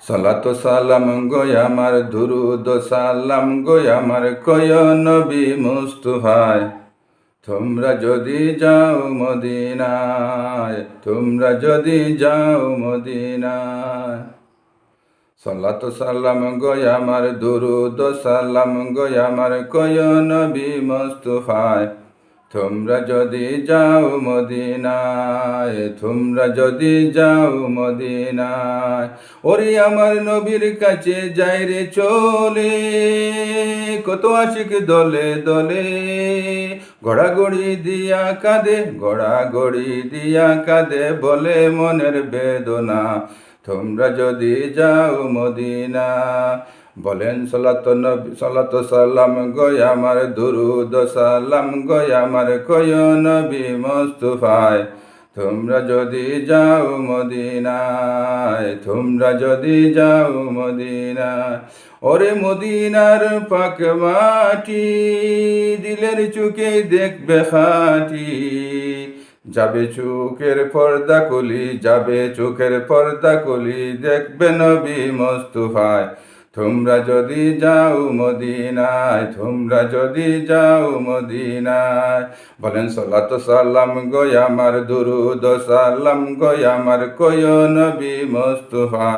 সালাতু সালাম গো আমার, দুরুদ সালাম গো আমার, কয় নবী মুস্তাফায়। তোমরা যদি যাও মদিনায়, তোমরা যদি যাও মদিনায়। সালাতু সালাম গো আমার, দুরুদ সালাম গো আমার, কয় নবী মুস্তাফায়। তোমরা যদি যাও মদিনায়, তোমরা যদি যাও মদিনায়। ওরে আমার নবীর কাছে যাই রে চলে, কত আশিক দলে দলে। গড়াগড়ি দিয়া কাঁদে, গড়াগড়ি দিয়া কাঁদে, বলে মনের বেদনা। তোমরা যদি যাও মদিনা। বলেন সালাতু সালাম গো আমার, দুরুদ সালাম গো আমার, কয় নবী মুস্তাফায়। তোমরা যদি যাও মদিনায়, তোমরা যদি যাও মদিনায়। ওরে মদিনার পাক মাটি, দিলের চোখে দেখবে খাটি। যাবে চোখের পর্দা খুলি, যাবে চোখের পর্দা খুলি, দেখবে নবী মুস্তাফায়। তোমরা যদি যাও মদিনায়, তোমরা যদি যাও মদিনায়। বলেন সালাতু সালাম গো আমার, দুরুদ সালাম গো আমার, কয় নবী মুস্তাফায়।